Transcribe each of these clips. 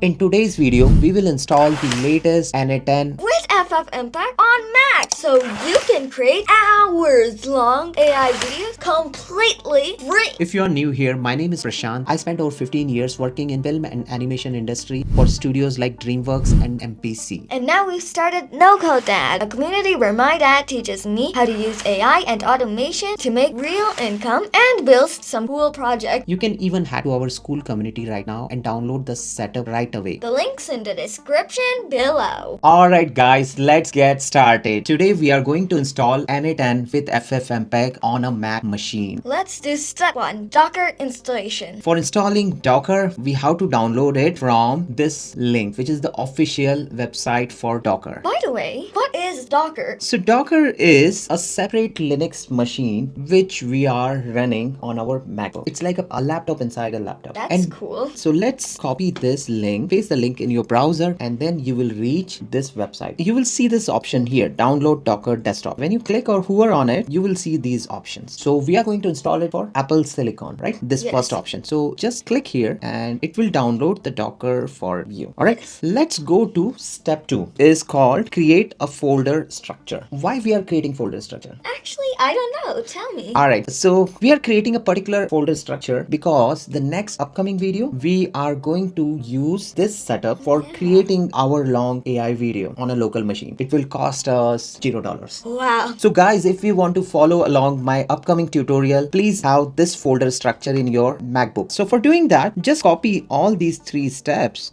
In today's video, we will install the latest n8n with FFmpeg on Mac, so you can create hours-long AI videos completely free. If you are new here, my name is Prashant. I spent over 15 years working in film and animation industry for studios like DreamWorks and MPC. And now we've started NoCodeDad, a community where my dad teaches me how to use AI and automation to make real income and build some cool projects. You can even hack to our school community right now and download the setup right away. The link's in the description below. Alright guys, let's get started. Today we are going to install n8n with FFmpeg on a Mac machine. Let's do step 1, Docker installation. For installing Docker, we have to download it from this link, which is the official website for Docker. By the way, what is Docker? So Docker is a separate Linux machine which we are running on our MacBook. It's like a laptop inside a laptop. That's cool. So let's copy this link, paste the link in your browser, and then you will reach this website. You will see this option here, download Docker desktop. When you click or hover on it, you will see these options. So we are going to install it for Apple Silicon, right? This first option. So just click here and it will download the Docker for you. All right. Yes. Let's go to step 2. Is called create a folder structure. Why we are creating folder structure? Actually, I don't know. Tell me. All right, so we are creating a particular folder structure because the next upcoming video, we are going to use this setup for creating our long AI video on a local machine. It will cost us $0. Wow. So guys, if you want to follow along my upcoming tutorial, please have this folder structure in your MacBook. So for doing that, just copy all these 3 steps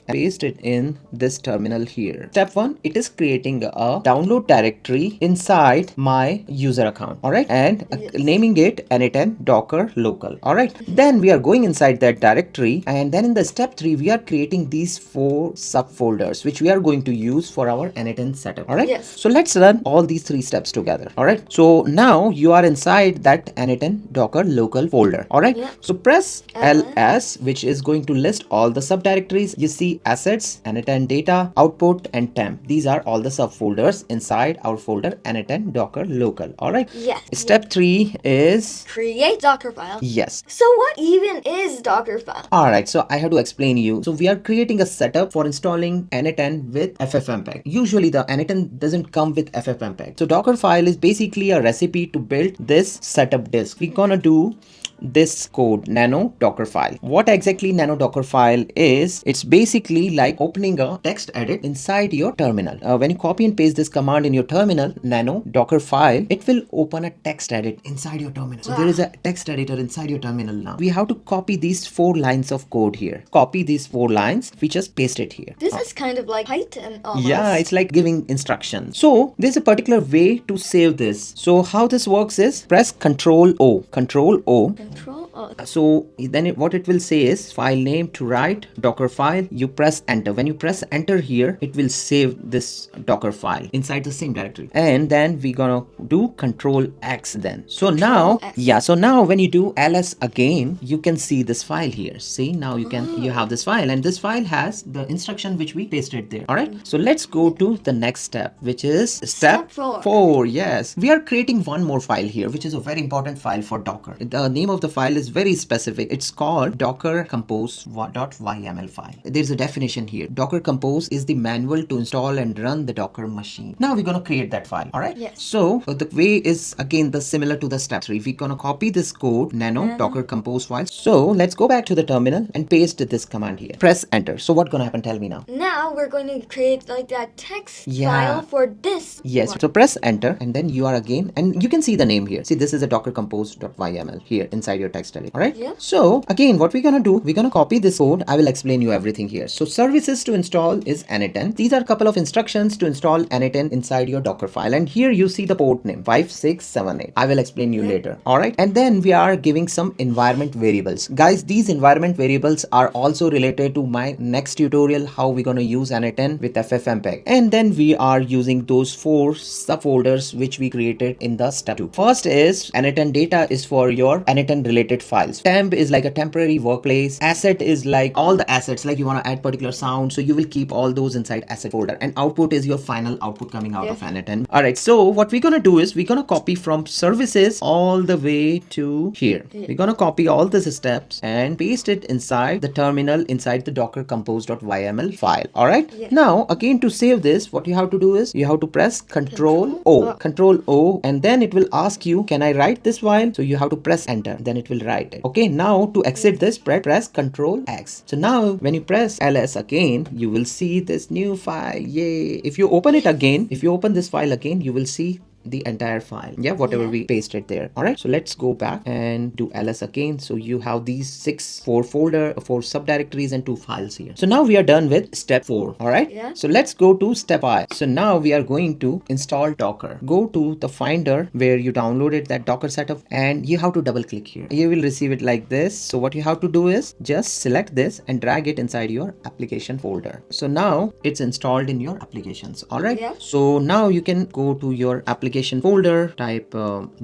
and paste it in this terminal here. Step 1, it is creating a download directory inside my user account. All right, and naming it n8n docker local. All right, then we are going inside that directory, and then in the step 3, we are creating these 4 subfolders which we are going to use for our n8n setup. All right, Yes. so let's run all these 3 steps together. All right, so now you are inside that n8n docker local folder. All right, so press ls, which is going to list all the subdirectories. You see assets, n8n data, output, and temp. These are all the subfolders inside our folder n8n docker local. All right. Yes. Step 3 is Create Dockerfile. yes. So what even is Dockerfile? All right, so I have to explain you. So we are creating a setup for installing n8n with FFmpeg. Usually the n8n doesn't come with FFmpeg. So Dockerfile is basically a recipe to build this setup disk. We're gonna do this code, nano Dockerfile. What exactly nano Dockerfile is? It's basically like opening a text edit inside your terminal. When you copy and paste this command in your terminal, nano Dockerfile, it will open a text edit inside your terminal. So there is a text editor inside your terminal now. We have to copy these 4 lines of code here. Copy these 4 lines. We just paste it here. This is kind of like Python almost. Yeah, it's like giving instructions. So there's a particular way to save this. So how this works is press Control O. Control O. Control O. So then what it will say is file name to write Dockerfile. You press enter. When you press enter here, it will save this Docker file inside the same directory. And then we're gonna do Control X then. So now, X. so now when you do ls again, you can see this file here. See, now you have this file, and this file has the instruction which we pasted there. All right. So let's go to the next step, which is step 4. Yes, we are creating one more file here, which is a very important file for Docker. The name of the file is very specific. It's called docker-compose.yml file. There's a definition here. Docker Compose is the manual to install and run the Docker machine. Now we're gonna create that file. All right. Yes. So the way is again similar to the step 3. We're gonna copy this code, nano Docker Compose file. So let's go back to the terminal and paste this command here. Press enter. So what's gonna happen? Tell me now. Now we're going to create like that text file for this. Yes. one. So press enter, and then you are again, and you can see the name here. See, this is a docker-compose.yml here inside your text edit. All right. Yeah. So again, what we're gonna do, we're gonna copy this code. I will explain you everything here. So services to install is n8n. These are a couple of instructions to install n8n inside your Docker file. And here you see the port name 5678. I will explain you later. All right. And then we are giving some environment variables. Guys, these environment variables are also related to my next tutorial, how we're gonna use n8n with FFmpeg. And then we are using those 4 subfolders which we created in the step 2. First is n8n data is for your n8n related files. Temp is like a temporary workplace. Asset is like all the assets, like you want to add particular sound, so you will keep all those inside asset folder. And output is your final output coming out of n8n. Alright, so what we're gonna do is we're gonna copy from services all the way to here. We're gonna copy all these steps and paste it inside the terminal inside the docker-compose.yml file. Alright, now again to save this, what you have to do is you have to press Control O, and then it will ask you, can I write this file? So you have to press enter, then it will write it. Okay, now to exit this, press Control X. So now when you press ls again, you will see this new file. Yay! If you open it again, if you open this file again, you will see the entire file, whatever we pasted there. All right, so let's go back and do ls again. So you have these 4 subdirectories and 2 files here. So now we are done with step 4. All right, so let's go to step 5. So now we are going to install Docker. Go to the finder where you downloaded that Docker setup, and you have to double click here. You will receive it like this. So what you have to do is just select this and drag it inside your application folder. So now it's installed in your applications. All right, so now you can go to your application folder, type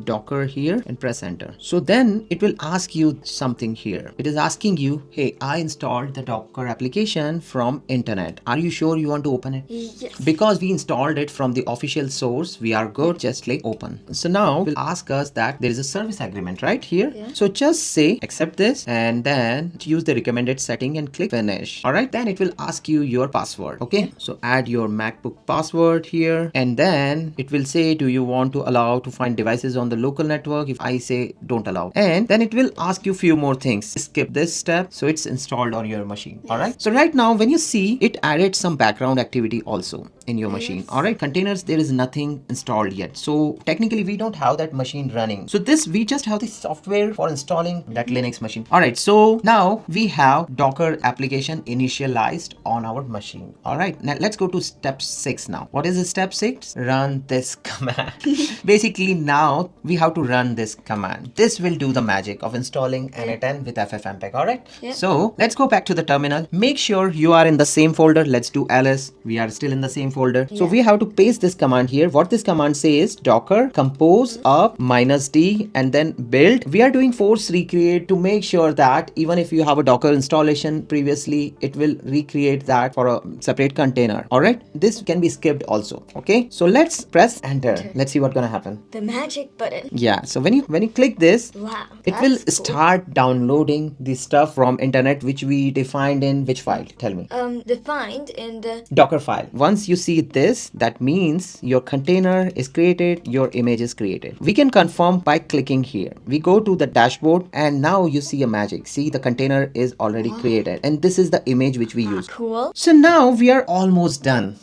docker here and press enter. So then it will ask you something here. It is asking you, hey, I installed the Docker application from internet. Are you sure you want to open it? Yes. Because we installed it from the official source, we are good. Just click open. So now it will ask us that there is a service agreement right here. So just say accept this and then use the recommended setting and click finish. All right, then it will ask you your password. Okay, so add your MacBook password here, and then it will say, do you want to allow to find devices on the local network? If I say don't allow, and then it will ask you few more things. Skip this step, so it's installed on your machine. All right, so right now when you see, it added some background activity also in your machine. All right, containers, there is nothing installed yet, so technically we don't have that machine running. So this, we just have the software for installing that Linux machine. All right, so now we have Docker application initialized on our machine. All right, now let's go to step 6 now. What is step 6? Run this command. Basically now we have to run this command. This will do the magic of installing n8n with FFmpeg. All right, so let's go back to the terminal. Make sure you are in the same folder. Let's do ls. We are still in the same folder. So we have to paste this command here. What this command says, docker compose up -d and then build. We are doing force recreate to make sure that even if you have a Docker installation previously, it will recreate that for a separate container. All right, this can be skipped also. Okay, so let's press enter. Let's see what's gonna happen. The magic button. Yeah, so when you click this, Wow, it will that's cool. start downloading the stuff from internet which we defined in which file? Tell me. Defined in the Dockerfile. Once you see this, that means your container is created, your image is created. We can confirm by clicking here. We go to the dashboard and now you see a magic. See, the container is already created and this is the image which we use. cool. So now we are almost done.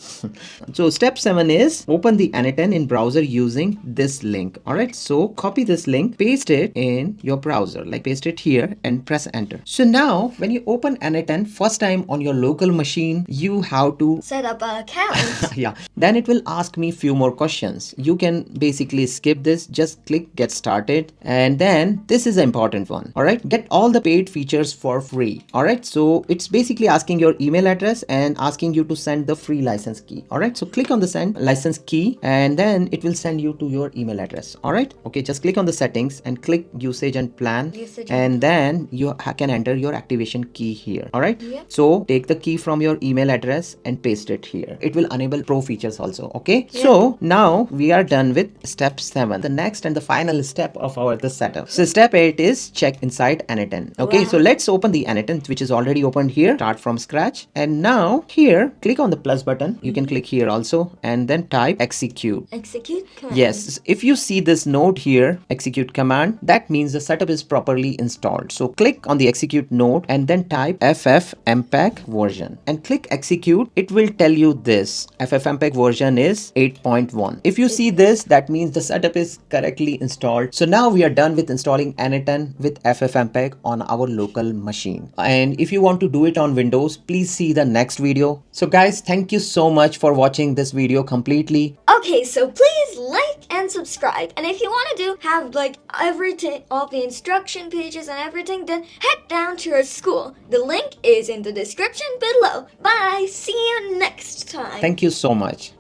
So step 7 is open the n8n in browser using this link. All right, so copy this link, paste it in your browser, like paste it here and press enter. So now when you open n8n first time on your local machine, you have to Set up an account. yeah, then it will ask me few more questions. You can basically skip this, just click get started, and then this is an important one. All right, get all the paid features for free. All right, so it's basically asking your email address and asking you to send the free license key. All right, so click on the send license key and then it will send you to your email address. All right, okay, just click on the settings and click usage and plan, and then you can enter your activation key here. All right, so take the key from your email address and paste it here. It will enable pro features also. Okay, so now we are done with step 7, the next and the final step of our setup. So step 8 is check inside n8n. Okay, so let's open the n8n which is already opened here. Start from scratch, and now here click on the plus button. You can click here also and then type execute. Execute command. Yes, if you see this note here, execute command, that means the setup is properly installed. So click on the execute note and then type FFmpeg version and click execute. It will tell you this. FFmpeg version is 8.1. If you see this, that means the setup is correctly installed. So now we are done with installing n8n with FFmpeg on our local machine. And if you want to do it on Windows, please see the next video. So guys, thank you so much for watching this video completely. Okay, so please like and subscribe. And if you want to have like everything, all the instruction pages and everything, then head down to our school. The link is in the description below. Bye. See you next time. Thank you so much.